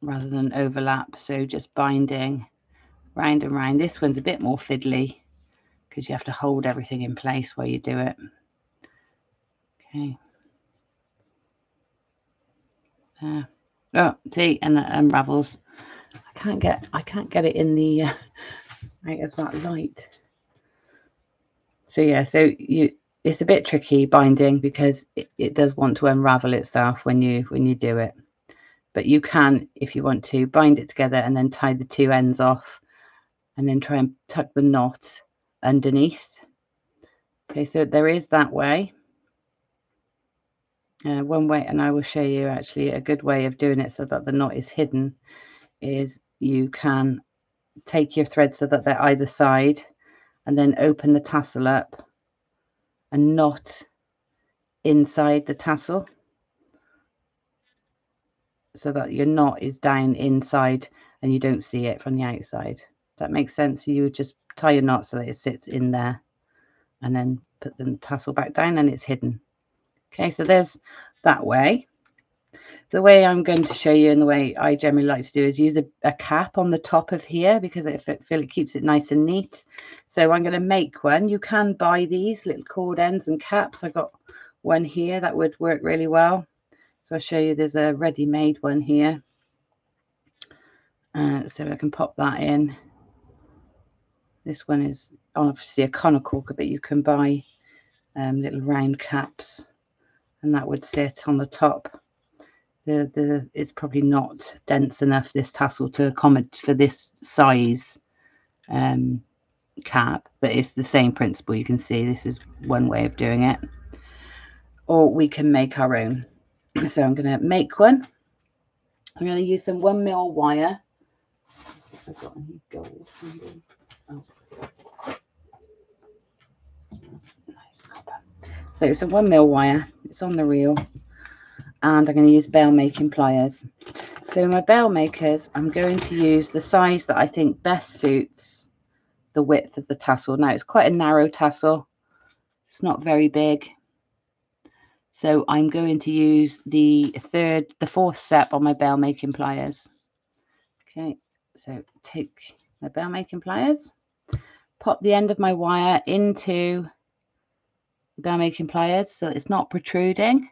overlap. So just binding round and round. This one's a bit more fiddly because you have to hold everything in place while you do it. Okay. Oh, see, and it unravels. I can't get it in the out of that light. So yeah, it's a bit tricky binding because it does want to unravel itself when you do it. But you can, if you want to, bind it together and then tie the two ends off and then try and tuck the knot underneath. Okay, so there is that way. One way, and I will show you actually a good way of doing it so that the knot is hidden, is you can take your thread so that they're either side and then open the tassel up and knot inside the tassel so that your knot is down inside and you don't see it from the outside. Does that make sense? So you would just tie your knot so that it sits in there and then put the tassel back down and it's hidden. Okay, so there's that way. The way I'm going to show you, and the way I generally like to do, is use a cap on the top of here because it keeps it nice and neat. So I'm going to make one. You can buy these little cord ends and caps. I got one here that would work really well. So I'll show you, there's a ready-made one here. So I can pop that in. This one is obviously a conical, but you can buy little round caps, and that would sit on the top. It's probably not dense enough, this tassel, to accommodate for this size cap, but it's the same principle. You can see this is one way of doing it, or we can make our own. So I'm going to make one. I'm going to use some 1mm wire. I've got any gold. Oh. So some 1mm wire. It's on the reel. And I'm going to use bail making pliers. So my bail makers, I'm going to use the size that I think best suits the width of the tassel. Now it's quite a narrow tassel, it's not very big, so I'm going to use the fourth step on my bell making pliers. Okay, so take my bell making pliers, pop the end of my wire into the bell making pliers so it's not protruding,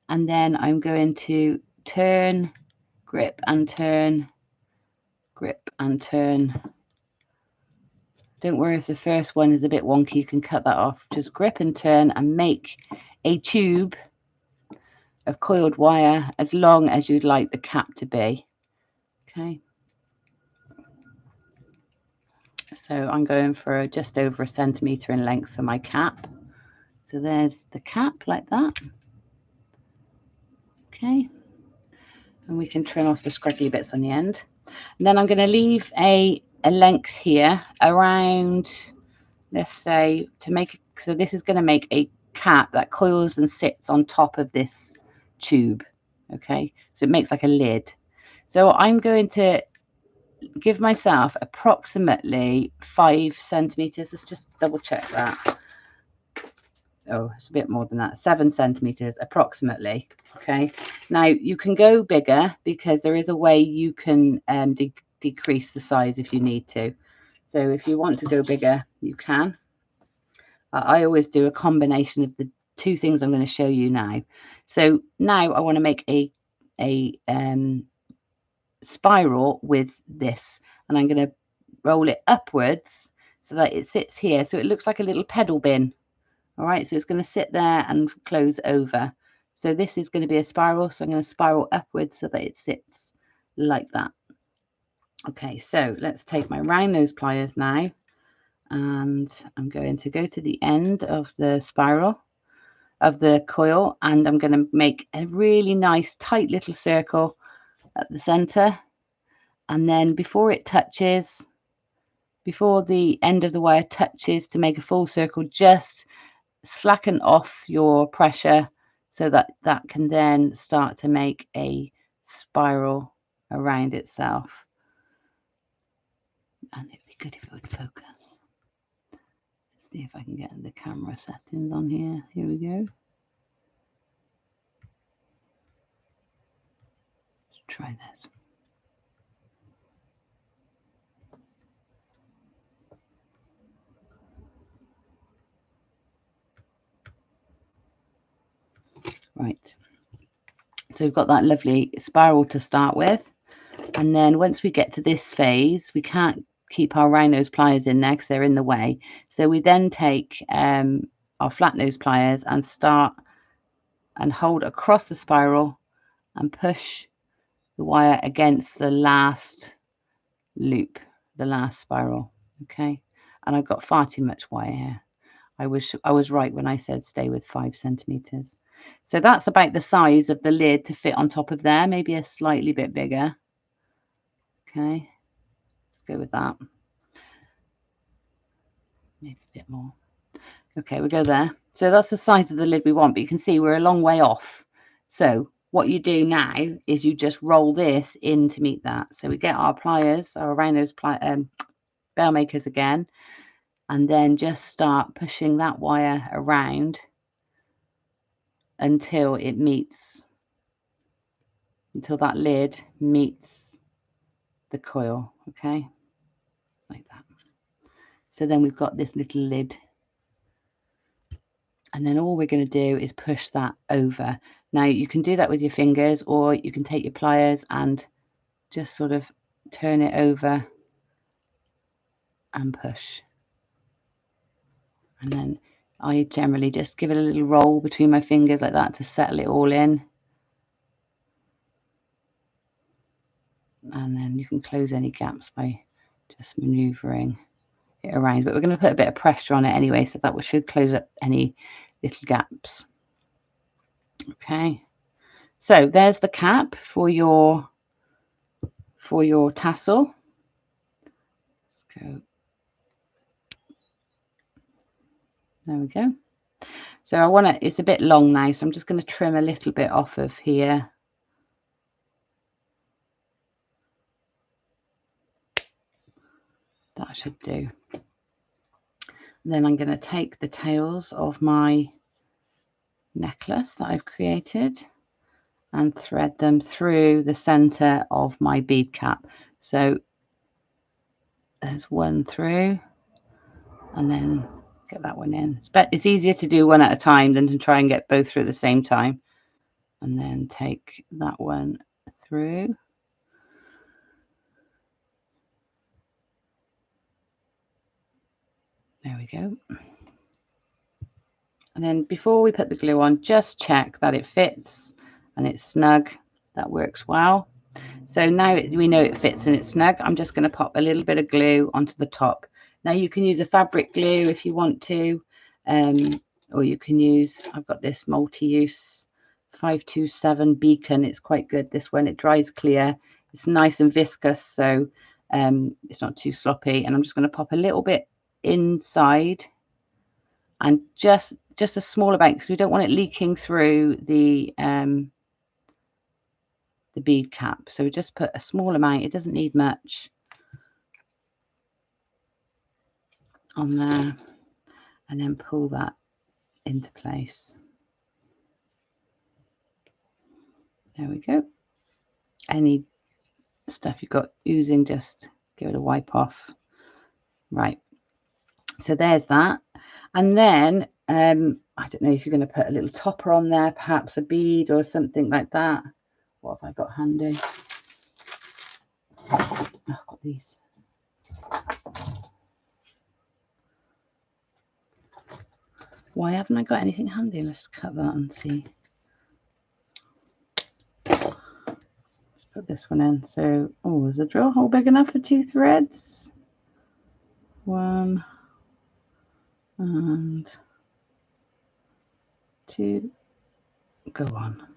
and then I'm going to turn, grip and turn, grip and turn. Don't worry if the first one is a bit wonky, you can cut that off. Just grip and turn and make a tube of coiled wire as long as you'd like the cap to be. Okay, so I'm going for just over 1 centimetre in length for my cap. So there's the cap like that. Okay, and we can trim off the scraggly bits on the end. And then I'm going to leave a length here around, let's say, to make, so this is going to make a cap that coils and sits on top of this tube. Okay, so it makes like a lid. So I'm going to give myself approximately 5 centimeters. Let's just double check that. Oh, it's a bit more than that, 7 centimeters approximately. Okay, now you can go bigger because there is a way you can decrease the size if you need to. So if you want to go bigger, you can. I always do a combination of the two things I'm going to show you now. So now I want to make a spiral with this, and I'm going to roll it upwards so that it sits here, so it looks like a little pedal bin. All right, so it's going to sit there and close over. So this is going to be a spiral, so I'm going to spiral upwards so that it sits like that. Okay, so let's take my round nose pliers now, and I'm going to go to the end of the spiral of the coil, and I'm going to make a really nice tight little circle at the center, and then before it touches, before the end of the wire touches, to make a full circle, just slacken off your pressure so that that can then start to make a spiral around itself. And it'd be good if it would focus. Let's see if I can get the camera settings on here. Here we go. Let's try this. Right, so we've got that lovely spiral to start with, and then once we get to this phase, we can't keep our round nose pliers in there because they're in the way. So we then take our flat nose pliers and start and hold across the spiral and push the wire against the last loop, the last spiral. Okay, and I've got far too much wire here. I was right when I said stay with 5 centimeters. So that's about the size of the lid to fit on top of there, maybe a slightly bit bigger. Okay, let's go with that. Maybe a bit more. Okay, we go there. So that's the size of the lid we want, but you can see we're a long way off. So what you do now is you just roll this in to meet that. So we get our pliers, our round nose bell makers again, and then just start pushing that wire around until it meets, until that lid meets the coil. Okay, like that. So then we've got this little lid, and then all we're going to do is push that over. Now you can do that with your fingers, or you can take your pliers and just sort of turn it over and push. And then I generally just give it a little roll between my fingers like that to settle it all in. And then you can close any gaps by just maneuvering it around. But we're going to put a bit of pressure on it anyway, so that we should close up any little gaps. Okay, so there's the cap for your tassel. Let's go. There we go. So I want to, it's a bit long now, so I'm just going to trim a little bit off of here. That should do. Then I'm going to take the tails of my necklace that I've created and thread them through the center of my bead cap. So there's one through, and then get that one in. It's easier to do one at a time than to try and get both through at the same time. And then take that one through. There we go. And then before we put the glue on, just check that it fits and it's snug. That works well. So now we know it fits and it's snug. I'm just going to pop a little bit of glue onto the top. Now you can use a fabric glue if you want to, or you can use, I've got this multi-use 527 Beacon. It's quite good, this one. It dries clear. It's nice and viscous, so it's not too sloppy. And I'm just going to pop a little bit inside, and just a small amount, because we don't want it leaking through the bead cap. So just put a small amount. It doesn't need much on there, and then pull that into place. There we go. Any stuff you've got oozing, just give it a wipe off. Right, so there's that. And then I don't know if you're going to put a little topper on there, perhaps a bead or something like that. What have I got handy? Oh, I've got these. Why haven't I got anything handy? Let's cut that and see. Let's put this one in. So, oh, is the drill hole big enough for 2 threads? 1 and 2. Go on.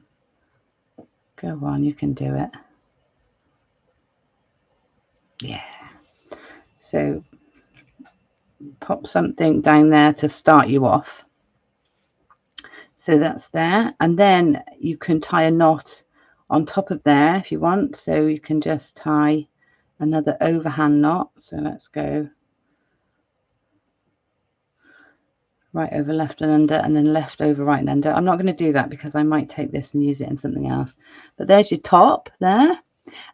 Go on, you can do it. Yeah. So pop something down there to start you off. So that's there. And then you can tie a knot on top of there if you want. So you can just tie another overhand knot. So let's go right over, left and under, and then left over, right and under. I'm not going to do that because I might take this and use it in something else. But there's your top there.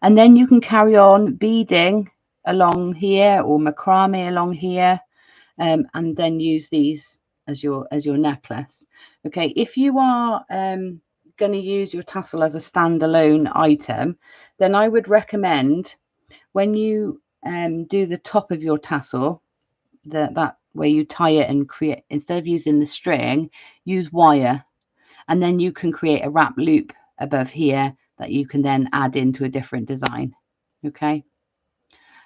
And then you can carry on beading along here, or macrame along here, and then use these as your necklace. Okay, if you are going to use your tassel as a standalone item, then I would recommend, when you do the top of your tassel, that where you tie it and create, instead of using the string, use wire, and then you can create a wrap loop above here that you can then add into a different design. Okay.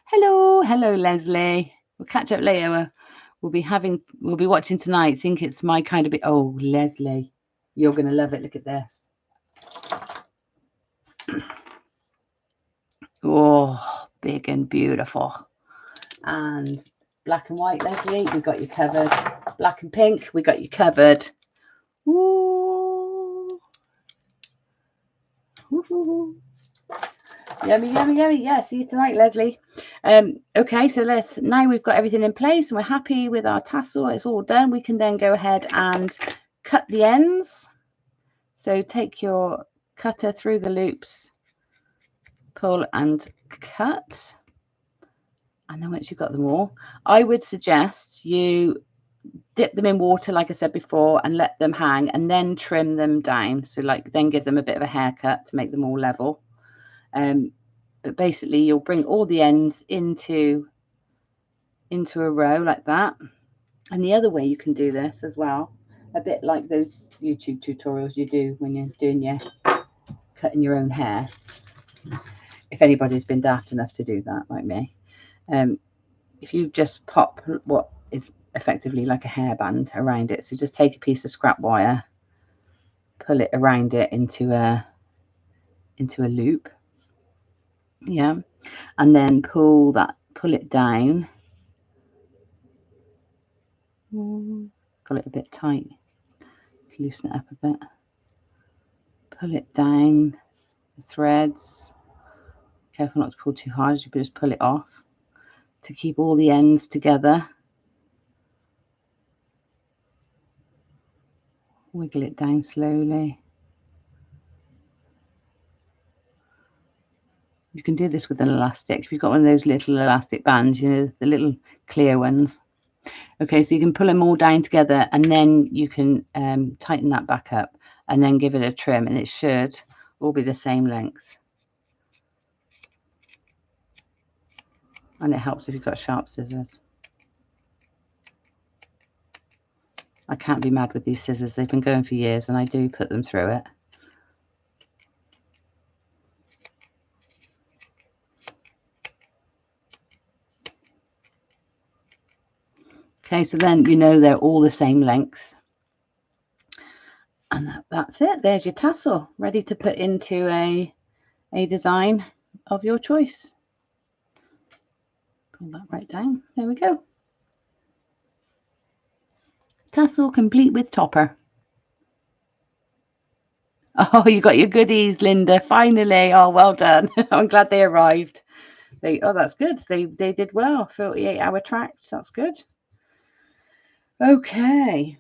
Hello Leslie. We'll catch up later. We'll be watching tonight. Think it's my kind of bit. Oh, Leslie, you're gonna love it. Look at this. Oh, big and beautiful. And black and white, Leslie, we got you covered. Black and pink, we got you covered. Ooh. Woo-hoo-hoo. Yummy, yummy, yummy. Yeah, see you tonight, Leslie. Okay, so now we've got everything in place and we're happy with our tassel. It's all done. We can then go ahead and cut the ends. So take your cutter through the loops, pull and cut. And then once you've got them all, I would suggest you dip them in water, like I said before, and let them hang, and then trim them down. So then give them a bit of a haircut to make them all level. But basically you'll bring all the ends into a row like that. And the other way you can do this as well, a bit like those YouTube tutorials you do when you're doing cutting your own hair, if anybody's been daft enough to do that like me. If you just pop what is effectively like a hairband around it, so just take a piece of scrap wire, pull it around it into a loop, yeah, and then pull it down. Got it a bit tight. Let's loosen it up a bit. Pull it down the threads. Careful not to pull too hard, you just pull it off to keep all the ends together. Wiggle it down slowly. You can do this with an elastic. If you've got one of those little elastic bands, you know, the little clear ones. Okay, so you can pull them all down together, and then you can tighten that back up and then give it a trim, and it should all be the same length. And it helps if you've got sharp scissors. I can't be mad with these scissors. They've been going for years, and I do put them through it. Okay, so then you know they're all the same length. And that's it. There's your tassel, ready to put into a design of your choice. Pull that right down. There we go. Tassel complete with topper. Oh, you got your goodies, Linda. Finally. Oh, well done. I'm glad they arrived. Oh, that's good. They did well. 48-hour tract. That's good. Okay.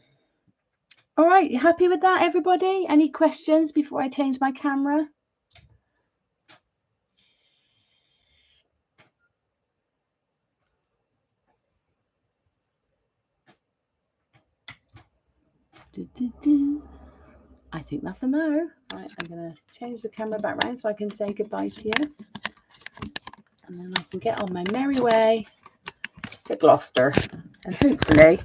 All right. You happy with that, everybody? Any questions before I change my camera? I think that's a no. Right, I'm going to change the camera back round so I can say goodbye to you. And then I can get on my merry way to Gloucester. And hopefully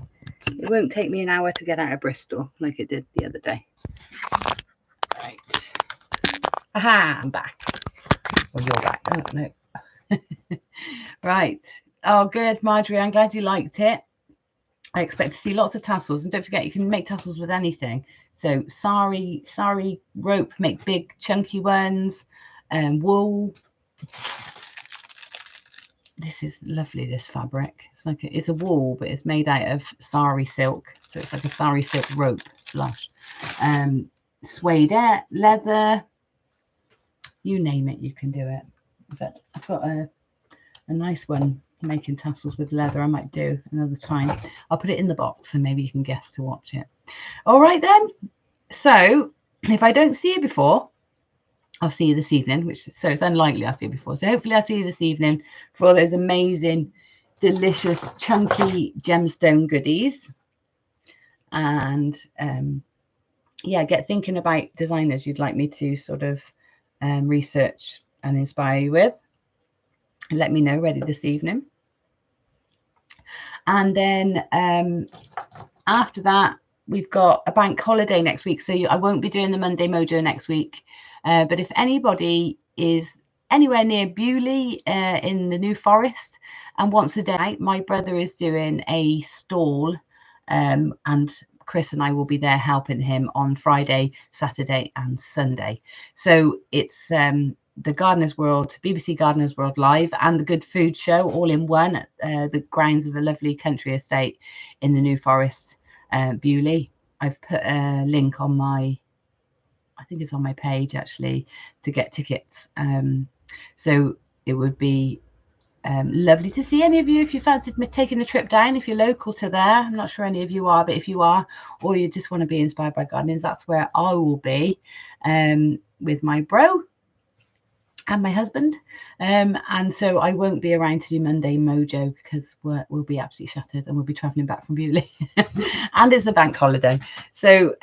it won't take me an hour to get out of Bristol like it did the other day. Right. Aha, I'm back. Well, you're back. Oh, no. Right. Oh, good, Marjorie. I'm glad you liked it. I expect to see lots of tassels. And don't forget, you can make tassels with anything. So sari rope, make big chunky ones, wool. This is lovely, this fabric. It's like it's a wool, but it's made out of sari silk. So it's like a sari silk rope blush. Suede leather, you name it, you can do it. But I've got a nice one making tassels with leather. I might do another time. I'll put it in the box and maybe you can guess to watch it. All right then. So if I don't see you before, I'll see you this evening, so it's unlikely I'll see you before. So hopefully I'll see you this evening for all those amazing, delicious, chunky gemstone goodies. And yeah, get thinking about designers you'd like me to sort of research and inspire you with. Let me know, ready this evening. And then after that, we've got a bank holiday next week. So I won't be doing the Monday Mojo next week. But if anybody is anywhere near Bewley in the New Forest and wants a day out, my brother is doing a stall and Chris and I will be there helping him on Friday, Saturday and Sunday. So it's the Gardener's World, BBC Gardener's World Live and the Good Food Show all in one at the grounds of a lovely country estate in the New Forest, Bewley. I've put a link on my, I think it's on my page actually, to get tickets. So it would be lovely to see any of you if you fancied taking a trip down, if you're local to there. I'm not sure any of you are, but if you are, or you just want to be inspired by gardening, that's where I will be with my bro and my husband. And so I won't be around to do Monday Mojo because we'll be absolutely shattered and we'll be traveling back from Bewley and it's a bank holiday. So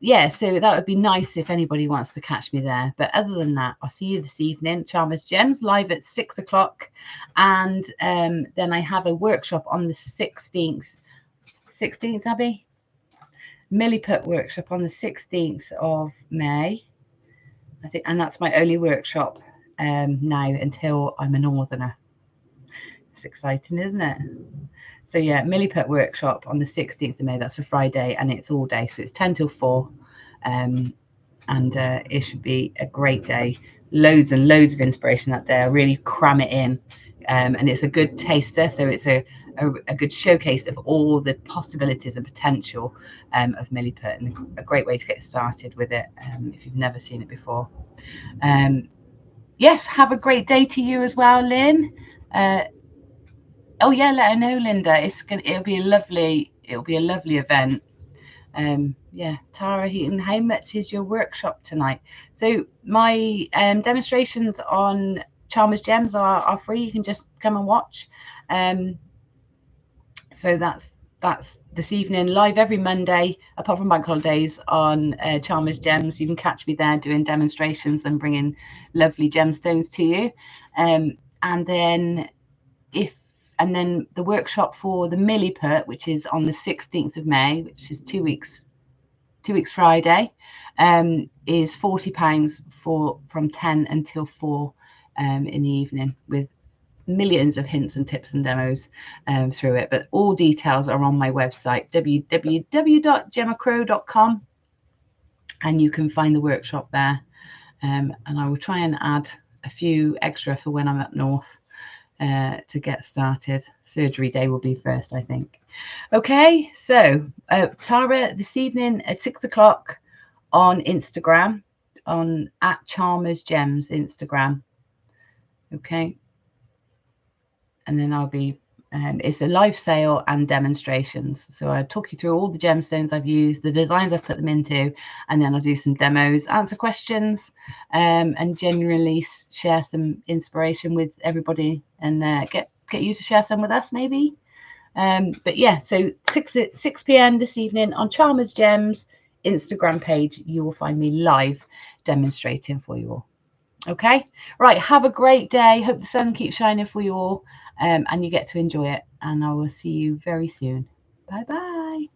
yeah, so that would be nice if anybody wants to catch me there. But other than that, I'll see you this evening, Charmers Gems, live at 6 o'clock. And then I have a workshop on the 16th, Abby? Milliput workshop on the 16th of May, I think. And that's my only workshop now until I'm a northerner. It's exciting, isn't it? So yeah, Milliput workshop on the 16th of May. That's a Friday and it's all day. So it's 10 till 4. And it should be a great day. Loads and loads of inspiration up there. Really cram it in. And it's a good taster. So it's a good showcase of all the possibilities and potential of Milliput, and a great way to get started with it if you've never seen it before. Yes, have a great day to you as well, Lynn. Oh yeah, let her know, Linda. It'll be a lovely event. Yeah, Tara Heaton, how much is your workshop tonight? So my demonstrations on Chalmers Gems are free. You can just come and watch. So that's this evening, live every Monday, apart from bank holidays, on Chalmers Gems. You can catch me there doing demonstrations and bringing lovely gemstones to you. And then the workshop for the Milliput, which is on the 16th of May, which is 2 weeks Friday, is £40 from 10 until 4 in the evening, with millions of hints and tips and demos through it. But all details are on my website, www.gemmacrow.com, and you can find the workshop there. And I will try and add a few extra for when I'm up north to get started. Surgery day will be first, I think. Okay, so Tara, this evening at 6 o'clock on Instagram, on @ChalmersGems Instagram. Okay, and then I'll be it's a live sale and demonstrations, so I'll talk you through all the gemstones I've used, the designs I've put them into, and then I'll do some demos, answer questions, and generally share some inspiration with everybody, and get you to share some with us maybe. But yeah, so 6 p.m. this evening on Chalmers Gems Instagram page, you will find me live demonstrating for you all. Okay, right, have a great day. Hope the sun keeps shining for you all, and you get to enjoy it, and I will see you very soon. Bye bye.